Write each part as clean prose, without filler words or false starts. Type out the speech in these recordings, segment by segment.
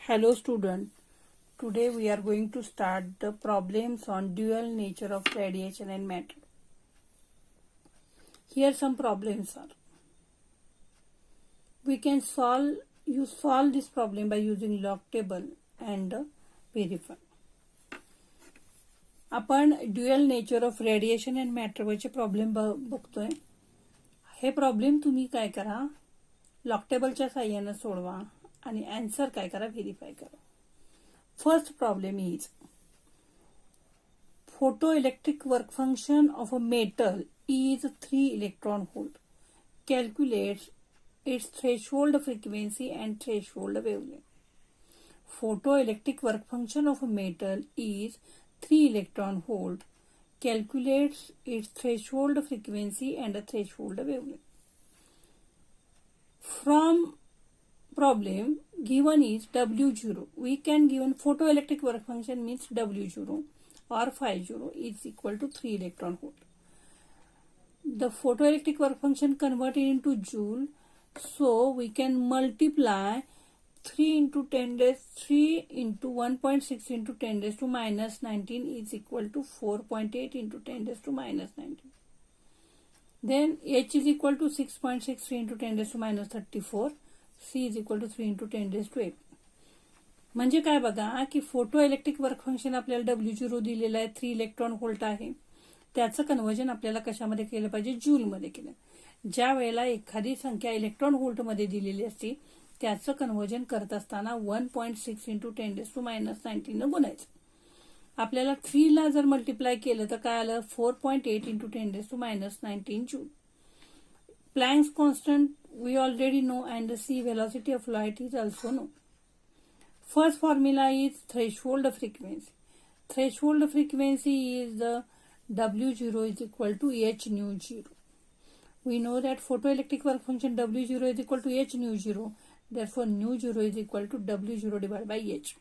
Hello student, today we are going to start the problems on dual nature of radiation and matter. Here some problems are. We can solve this problem by using log table and verify. आपण dual nature of radiation and matter वरचे problem बघतोय. हे problem तुम्ही काय करा, log टेबलच्या साहाय्याने सोडवा आणि आन्सर काय करा, व्हेरीफाय करा. First problem is photoelectric work function of a metal is 3 electron volt. Calculates its threshold frequency and threshold wavelength. Photoelectric work function of a metal is 3 electron volt. Calculates its threshold frequency and threshold wavelength. From problem given is W0. We can given photoelectric work function means W0 or phi0 is equal to 3 electron volt. The photoelectric work function converted into joule, so we can multiply 3 into 10 raised 3 into 1.6 into 10 raised to minus 19 is equal to 4.8 into 10 raised to minus 19. Then H is equal to 6.63 into 10 raised to minus 34. C is equal to 3 into 10 raised to 8. म्हणजे काय बघा की photo electric work function आपल्याला W0 दिलेलं आहे, 3 electron volt आहे. त्याचं conversion आपल्याला कशामध्ये केलं पाहिजे, जूल मध्ये केलं. ज्या वेळेला एखादी संख्या इलेक्ट्रॉन व्होल्ट मध्ये दिलेली असते त्याचं कन्व्हर्जन करत असताना 1.6 इंटू 10 रेज टू मायनस 19 न गुणायचं. आपल्याला 3 ला जर मल्टिप्लाय केलं तर काय आलं, 4.8 into 10 raise to minus 19 joule. Planck's constant we already know and the c velocity of light is also known. First formula is threshold frequency. Threshold frequency is the W0 is equal to H nu 0. We know that photoelectric work function W0 is equal to H nu 0. Therefore, nu 0 is equal to W0 divided by H.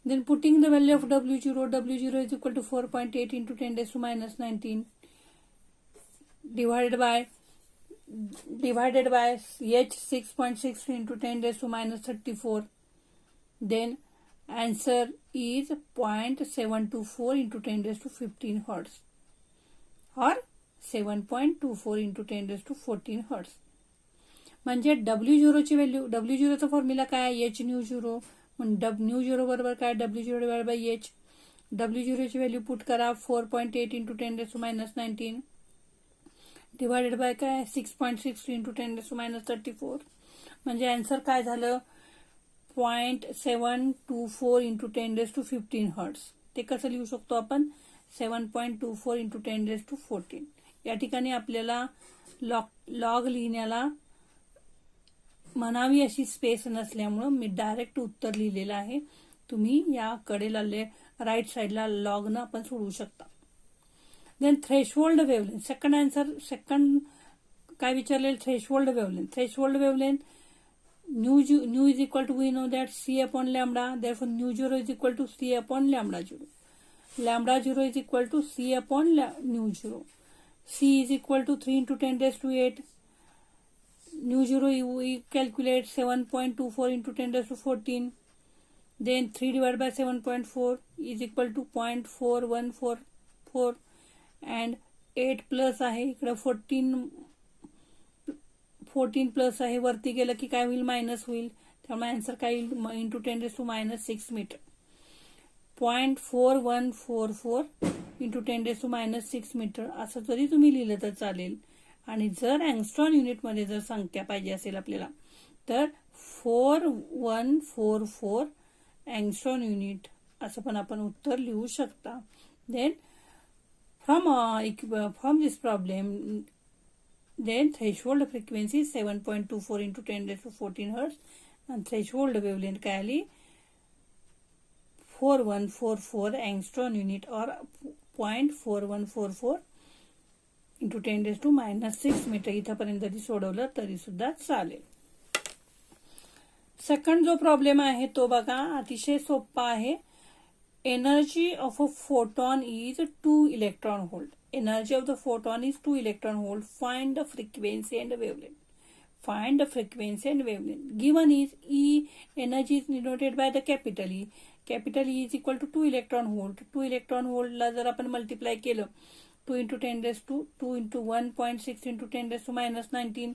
Then putting the value of W0 is equal to 4.8 into 10 raised to minus 19 divided by H 6.6 into 10 raised to minus 34. Then answer is 0.724 into 10 raised to 15 hertz or 7.24 into 10 raised to 14 hertz. म्हणजे W0 ची value, W0 चा formula काय, H nu 0. New 0 बरोबर काय, W0 divide by H. W0 ची value put करा 4.8 into 10 raised to minus 19 divided by काय 6.6 into 10 raised to minus 34. म्हणजे आन्सर काय झालं, 0.724 into 10 raised to 15 hertz. ते कसं लिहू शकतो आपण, 7.24 into 10 raised to 14. या ठिकाणी आपल्याला लॉग लिहिण्याला म्हणावी अशी स्पेस नसल्यामुळं मी डायरेक्ट उत्तर लिहिलेलं आहे. तुम्ही या कडेला राईट साईडला लॉग न आपण सोडवू शकता. Then threshold wavelength, second answer, second काय विचारलेलं, threshold wavelength. Threshold wavelength nu is equal to, we know that C upon lambda, therefore nu 0 is equal to C upon lambda 0. Lambda 0 is equal to C upon nu 0. C is equal to 3 into 10 raised to 8. Nu 0 we calculate 7.24 into 10 raised to 14. Then 3 divided by 7.4 is equal to 0.4144 and 8 plus आहे इकडे 14 plus आहे, वरती गेलं की काय होईल, minus होईल. त्यामुळे आन्सर काय येईल, into 10 raise to minus 6 metre. 0.4144 into 10 raise to minus 6 metre असं जरी तुम्ही लिहिलं तर चालेल. आणि जर अँगस्ट्रॉन युनिटमध्ये जर संख्या पाहिजे असेल आपल्याला तर 4144 अँगस्ट्रॉन युनिट असं पण आपण उत्तर लिहू शकता. Then from this problem, then threshold frequency is 7.24 into 10 raised to 14 hertz and threshold wavelength काय आली 4144 angstrom unit or 0.4144 into 10 raised to minus 6 metre. इथपर्यंत जरी सोडवलं तरी सुद्धा चालेल. सेकंड जो प्रॉब्लेम आहे तो बघा, अतिशय सोपा आहे. Energy of a photon is 2 electron volt. Energy of the photon is 2 electron volt. Find the frequency and the wavelength. Find the frequency and wavelength. Given is E, energy is denoted by the capital E. Capital E is equal to 2 electron volt. 2 electron volt ला जर आपण multiply केलं 2 into 10 raised to 2 into 1.6 into 10 raised to minus 19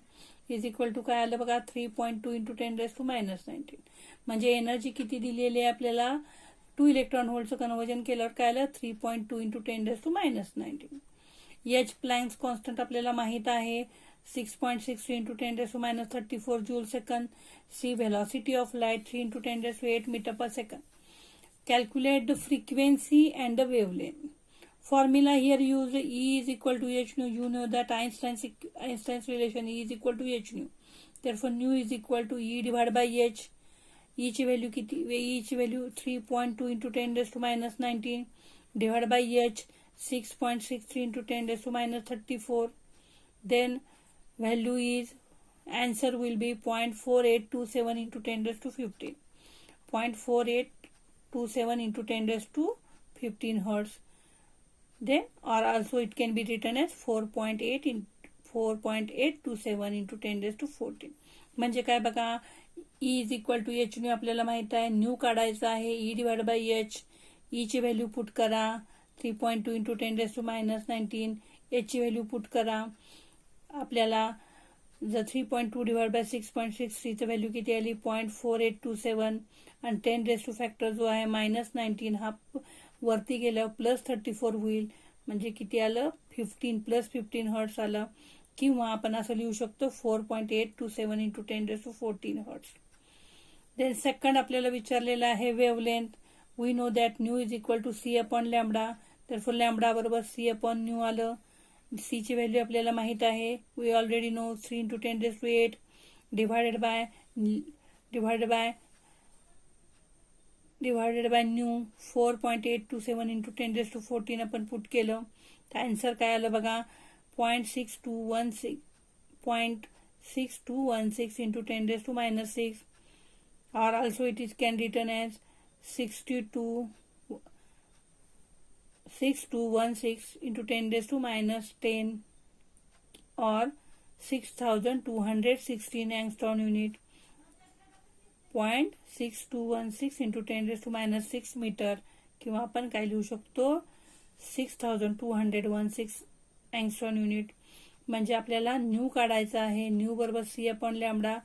is equal to काय आलं बघा 3.2 into 10 raised to minus 19. म्हणजे energy किती दिलेली आहे आपल्याला 2 इलेक्ट्रॉन व्होल्टचं कन्वर्जन केल्यावर काय आलं 3.2 into 10 raised to minus 19. H Planck's constant आपल्याला माहित आहे 6.6 into 10 raised to minus 34 joule second. C, velocity of light 3 into 10 raised to 8 meter per second. Calculate the frequency and the wavelength. Formula here used E is equal to h nu. You know that Einstein's relation E is equal to h nu. Therefore nu is equal to E divided by h. E ची value किती? E ची value 3.2 into 10 raised to minus 19 divided by h 6.63 into 10 raised to minus 34. Then value is, answer will be 0.4827 into 10 raised to 15. 0.4827 into 10 raised to 15 hertz. Then, or also it can be written as 4.827 into 10 raised to 14. म्हणजे काय बघा E is equal to h new आपल्याला माहित आहे. New काढायचं आहे E divided by h. E ची value put करा 3.2 into 10 raised to minus 19. h ची व्हॅल्यू पुट करा. आपल्याला जर 3.2 डिवाइड बाय 6.63 चं व्हॅल्यू किती आली 0.4827 आणि 10 रेस टू फॅक्टर जो आहे -19 हा वरती गेल्यावर +34 होईल म्हणजे किती आलं 15 + 15 हर्ट्स आलं किंवा आपण असं लिहू शकतो 4.827 into 10 raised to 14 hertz. Then second आपल्याला विचारलेलं आहे wavelength. We know that nu is equal to C upon lambda. तर लॅम्बडा बरोबर C अपॉन न्यू आलं. C ची व्हॅल्यू आपल्याला माहित आहे. We already know 3 into 10 raised to 8 divided by nu 4.827 into 10 raised to 14 आपण पुट केलं तर आन्सर काय आलं बघा 0.6216 into 10 raised to minus 6 or also it is can written as 6216 into 10 raised to minus 10 or 6216 angstrom unit. 0.6216 into 10 raised to minus 6 metre किंवा आपण काय लिहू शकतो 6216 angstrom युनिट. म्हणजे आपल्याला न्यू काढायचा आहे. न्यू बरोबर C अपॉन लॅम्बडा.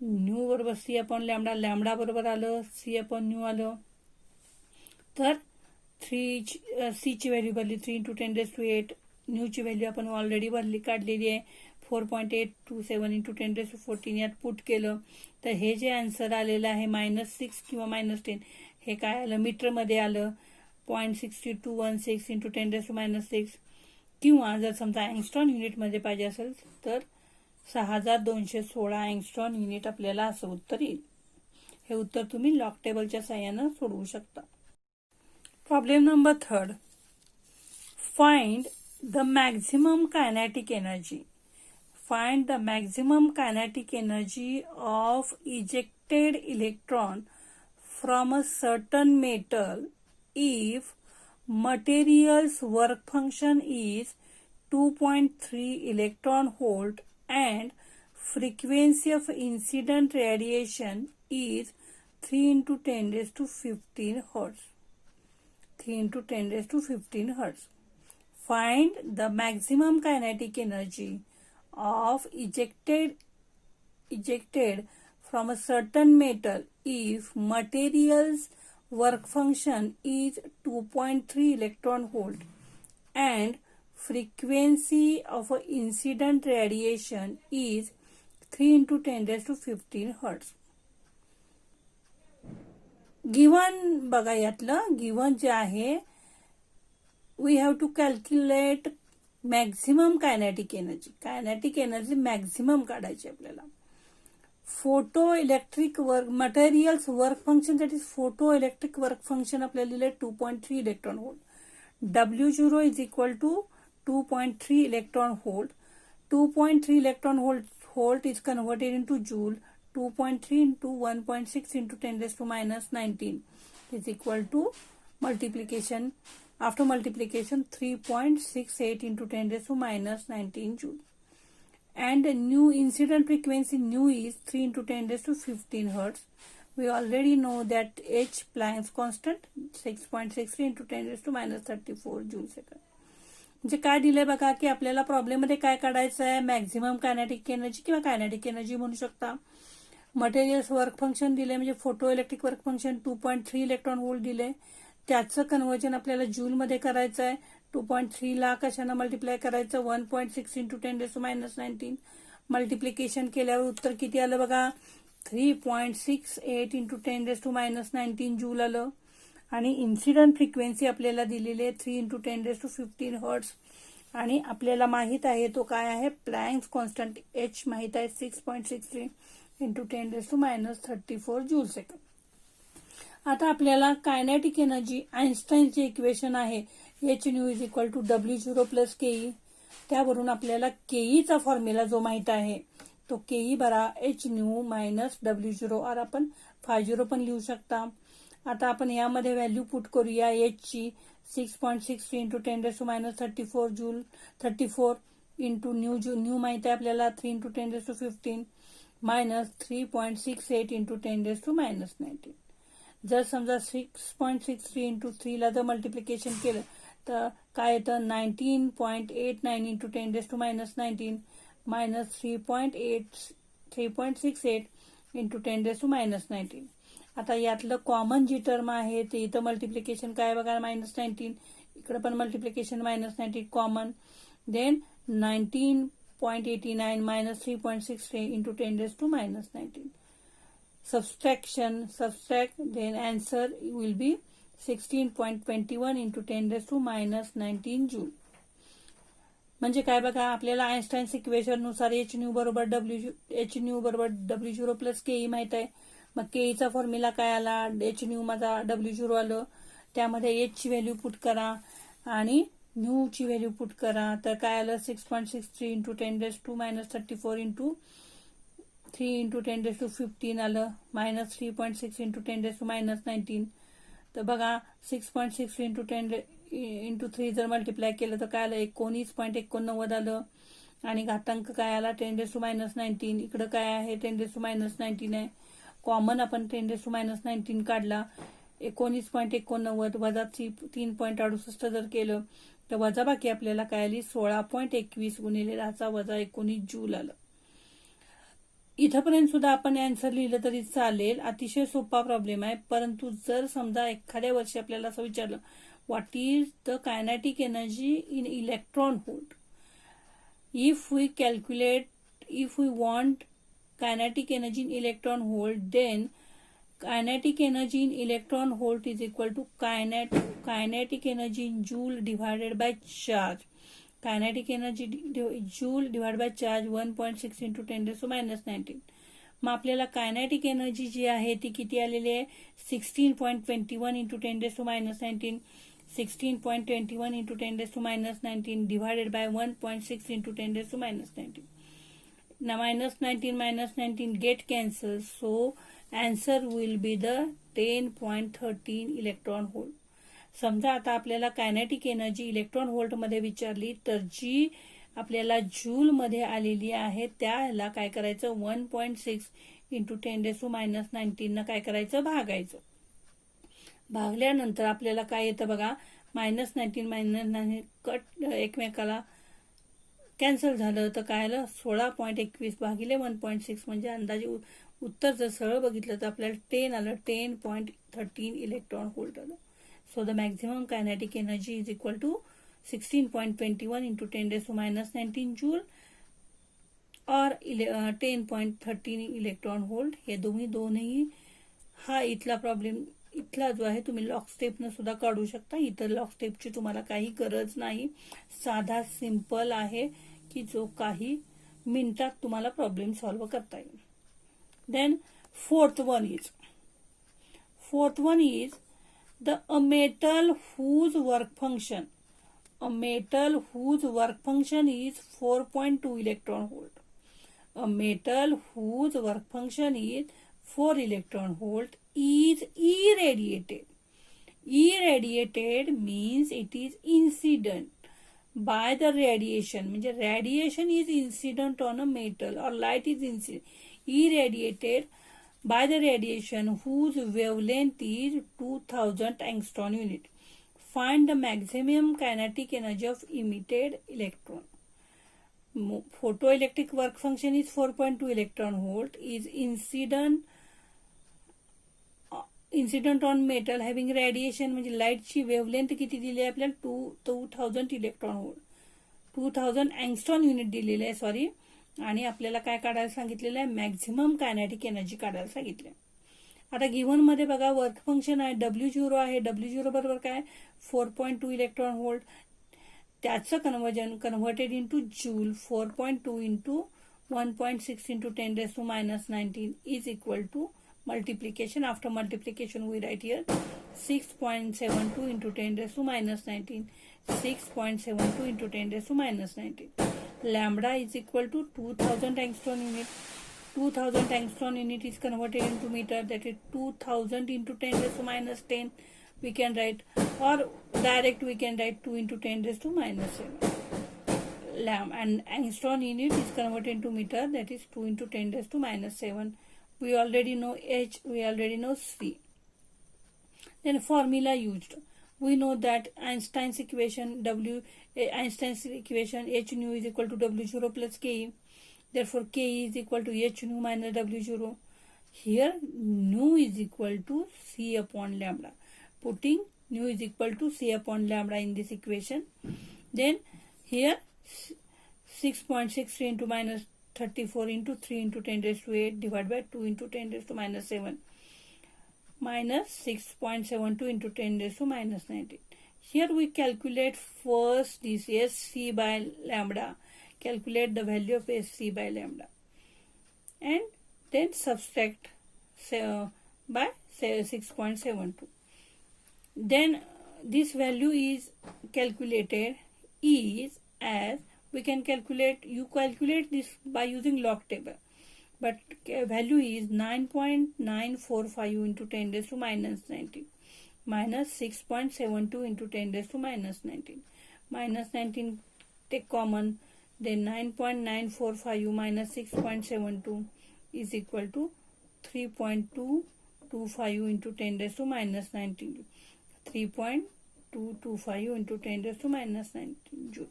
न्यू बरोबर C अपॉन लॅम्बडा. लॅम्बडा बरोबर आलं C अपॉन न्यू आलं. तर C ची व्हॅल्यू भरली 3 into 10 raised to 8. न्यू ची व्हॅल्यू आपण ऑलरेडी भरली काढलेली आहे 4.827 into 10 raised to 14 यात पुट केलं तर हे जे आन्सर आलेलं आहे -6 किंवा -10 हे काय आलं मीटरमध्ये आलं 0.6216 into 10 raised to minus 6 किंवा जर समजा अँगस्ट्रॉम युनिटमध्ये पाहिजे असेल तर 6216 अँगस्ट्रॉम युनिट आपल्याला असं उत्तर येईल. हे उत्तर तुम्ही लॉग टेबलच्या साहाय्यानं सोडवू शकता. Problem number 3. Find the maximum kinetic energy. Find the maximum kinetic energy of ejected electron from a certain metal if material's work function is 2.3 electron volt and frequency of incident radiation is 3 into 10 raised to 15 hertz. 3 into 10 raised to 15 hertz. Find the maximum kinetic energy of ejected from a certain metal if material's work function is 2.3 electron volt and frequency of incident radiation is 3 into 10 raised to 15 hertz. Given बघा यातलं given जे आहे we have to calculate maximum kinetic energy. Kinetic energy maximum काढायची आपल्याला. Photo electric work materials work function that is photo electric work function आपल्याला दिले 2.3 electron volt. W0 is equal to 2.3 electron volt. 2.3 electron volt is converted into joule. 2.3 into 1.6 into 10 raised to minus 19 is equal to multiplication. After multiplication 3.68 into 10 raised to minus 19 joule. and new incident frequency nu is 3 into 10 raised to 15 hertz. We already know that H Planck's constant 6.63 into 10 raised to minus 34 joule second. म्हणजे काय दिलंय बघा की आपल्याला problem मध्ये काय काढायचं आहे, मॅक्झिमम कायनेटिक एनर्जी किंवा कायनेटिक एनर्जी म्हणू शकता. मटेरियल्स वर्क फंक्शन दिले म्हणजे photo electric work function 2.3 electron volt दिले. त्याचं कन्व्हर्जन आपल्याला जूलमध्ये करायचं आहे. 2.3 ला कशानं मल्टिप्लाय करायचं, 1.6 into 10 raise to minus 19. Multiplication केल्यावर उत्तर किती आलं बघा, 3.68 into 10 raise to minus 19 joule आलं. आणि इन्सिडंट फ्रिक्वेन्सी आपल्याला दिलेली आहे 3 इंटू 10 रेज टू 15 हर्ट्स. आणि आपल्याला माहित आहे तो काय आहे, प्लँक्स कॉन्स्टंट एच माहित आहे 6.63 into 10 raise to minus 34 joule second. आता आपल्याला कायनेटिक एनर्जी आइन्स्टाईनचे इक्वेशन आहे H nu is equal to W0 plus KE. त्यावरून आपल्याला केईचा फॉर्म्युला जो माहित आहे तो केई भरा एच न्यू मायनस W0 और आपण 50 पण लिहू शकता. आता आपण यामध्ये व्हॅल्यू पुट करूया एच ची 6.63 into 10 raise to minus 34 joule 34 into nu माहित आहे आपल्याला 3 into 10 raise to 15 minus 3.68 into 10 raise to minus 19. जर समजा 6.63 इंटू 3 ला जर मल्टिप्लिकेशन केलं तर काय येतं 19.89 into 10 raise to minus 19 minus 3.68 into 10 raise to minus 19. आता यातलं कॉमन जी टर्म आहे ते इथं मल्टिप्लिकेशन काय बघा मायनस 19, इकडे पण multiplication minus 19 common. Then 19.89 minus 3.63 into 10 raise to minus 19. Subtract, then answer will be 16.21 into 10 raised to minus 19 joule. म्हणजे काय बघा आपल्याला आइन्स्टाईन इक्वेशन नुसार एच न्यू बरोबर W0 प्लस केई माहित आहे. मग केईचा फॉर्म्युला काय आला, एच न्यू माझा W0 आलं, त्यामध्ये एच ची व्हॅल्यू पुट करा आणि न्यू ची व्हॅल्यू पुट करा. तर काय आलं 6.63 into 10 raise to minus 34 into 3 into 10 raise to 15 आलं, minus 3.6 into 10 raise to minus 19. तर बघा 6.6 इंटू 10 इंटू 3 जर मल्टिप्लाय केलं तर काय आलं 19.89 आलं. आणि घातांक काय आला 10 रेज टू मायनस 19. इकडं काय आहे 10 रेज टू मायनस 19 आहे. कॉमन आपण 10 रेज टू मायनस 19 काढला. 19.89 वजा 3.68 जर केलं तर वजा बाकी आपल्याला काय आली 16.21 गुणिले 10 वजा 19 जूल आलं. इथंपर्यंत सुद्धा आपण आन्सर लिहिलं तरी चालेल. अतिशय सोपा प्रॉब्लेम आहे. परंतु जर समजा एखाद्या वर्षी आपल्याला असं विचारलं what is the kinetic energy in electron volt, if we want kinetic energy in electron volt, then kinetic energy in electron volt is equal to kinetic energy in joule divided by charge. Kinetic energy joule divided by charge 1.6 into 10 raised to minus 19. मग आपल्याला kinetic energy जी आहे ती किती आलेली आहे 16.21 into 10 raised to minus 19. 16.21 into 10 raised to minus 19 divided by 1.6 into 10 raised to minus 19. Now minus 19 get cancelled, so answer will be the 10.13 electron volt. समजा आता आपल्याला कायनेटिक एनर्जी इलेक्ट्रॉन व्होल्ट मध्ये विचारली तर जी आपल्याला जूल मध्ये आलेली आहे त्याला काय करायचं 1.6 इंटू 10 रेज टू मायनस 19 न काय करायचं भागायचं. भागल्यानंतर आपल्याला काय येतं बघा मायनस 19 कट एकमेकाला कॅन्सल झालं तर काय आलं 16.21 भागिले 1.6 म्हणजे अंदाजे उत्तर जर सरळ बघितलं तर आपल्याला 10 आलं 10.13 इलेक्ट्रॉन व्होल्ट आलं. So the maximum kinetic energy is equal to 16.21 into 10 raise to minus 19 joule और 10.13 इलेक्ट्रॉन व्होल्ट. हे दोन्ही हा इथला प्रॉब्लेम इथला जो आहे तुम्ही लॉक स्टेपनं सुद्धा काढू शकता. इतर लॉक स्टेपची तुम्हाला काही गरज नाही. साधा सिंपल आहे की जो काही मिनिटात तुम्हाला प्रॉब्लेम सॉल्व्ह करता येईल. Then fourth one is a metal whose work function is 4.2 electron volt. A metal whose work function is 4 electron volt is irradiated. Irradiated means it is incident. By the radiation, म्हणजे radiation is incident on a metal और light is irradiated by the radiation whose wavelength is 2000 angstrom unit. Find the maximum kinetic energy of emitted electron. Photoelectric work function is 4.2 electron volt, is incident on metal having radiation, म्हणजे लाईटची wavelength किती दिली आहे आपल्याला 2000 electron volt, 2000 अँगस्ट्रॉन unit दिलेले आहे sorry, आणि आपल्याला काय काढायला सांगितलेलं आहे, मॅक्झिमम कायनेटिक एनर्जी काढायला सांगितले. आता गिव्हन मध्ये बघा वर्क फंक्शन आहे W0 आहे, W0 बरोबर काय 4.2 इलेक्ट्रॉन व्होल्ट, त्याचं converted into joule 4.2 into 1.6 into 10⁻⁻19 is equal to multiplication. After multiplication we write here 6.72 into 10⁻⁻19, 6.72 into 10⁻⁻19. Lambda is equal to 2000 angstrom unit. 2000 angstrom unit is converted into meter, that is 2000 into 10⁻⁻10 we can write, or direct we can write 2 into 10⁻⁻7. And angstrom unit is converted into meter, that is 2 into 10⁻⁻7. We already know H, we already know C. Then formula used. We know that Einstein's equation H nu is equal to W0 plus Ke. Therefore, Ke is equal to H nu minus W0. Here, nu is equal to C upon lambda. Putting nu is equal to C upon lambda in this equation. Then, here 6.63 into minus 34 into 3 into 10⁸ divided by 2 into 10⁻⁻7 minus 6.72 into 10⁻⁻19. Here we calculate first this SC by lambda. Calculate the value of SC by lambda. And then subtract by 6.72. Then this value is calculated is as, we can calculate, you calculate this by using log table, but value is 9.945 into 10⁻⁻19 minus 6.72 into 10⁻⁻19 minus 19 take common, then 9.945 minus 6.72 is equal to 3.225 into 10⁻⁻19, 3.225 into 10⁻⁻19 joule.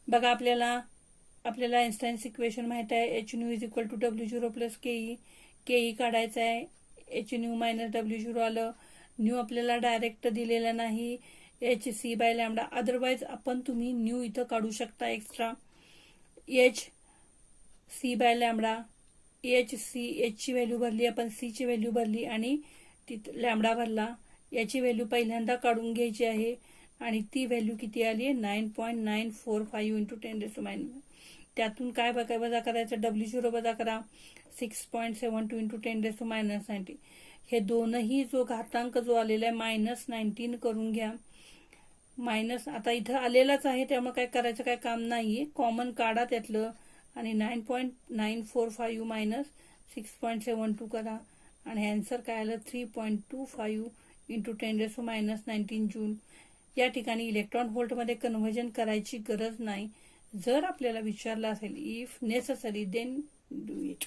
बघा आपल्याला आइन्स्टाईन्स equation माहित आहे, H nu is equal to W0 plus KE काढायचं आहे, H new minus W0 आलं, new आपल्याला direct दिलेला नाही, H C by lambda, otherwise आपण तुम्ही न्यू इथं काढू शकता extra, H C by lambda, H ची व्हॅल्यू भरली आपण, सी ची व्हॅल्यू भरली आणि तिथं लॅम्बडा भरला, याची व्हॅल्यू पहिल्यांदा काढून घ्यायची आहे आणि ती व्हॅल्यू किती आली आहे 9.945 इंटू 10⁻⁻. त्यातून काय वजा करायचं, W0 वजा करा, 6.72 इंटू 10⁻⁻19. हे दोनही जो घातांक जो आलेला आहे -19 करून घ्या. मायनस आता इथं आलेलाच आहे त्यामुळे काय करायचं काय काम नाहीये, कॉमन काढा त्यातलं आणि 9.945 मायनस 6.72 करा आणि आन्सर काय आलं 3.25 इंटू 10⁻⁻19 जूल. या ठिकाणी इलेक्ट्रॉन व्होल्टमध्ये कन्व्हर्जन करायची गरज नाही. जर आपल्याला विचारलं असेल if necessary then do it.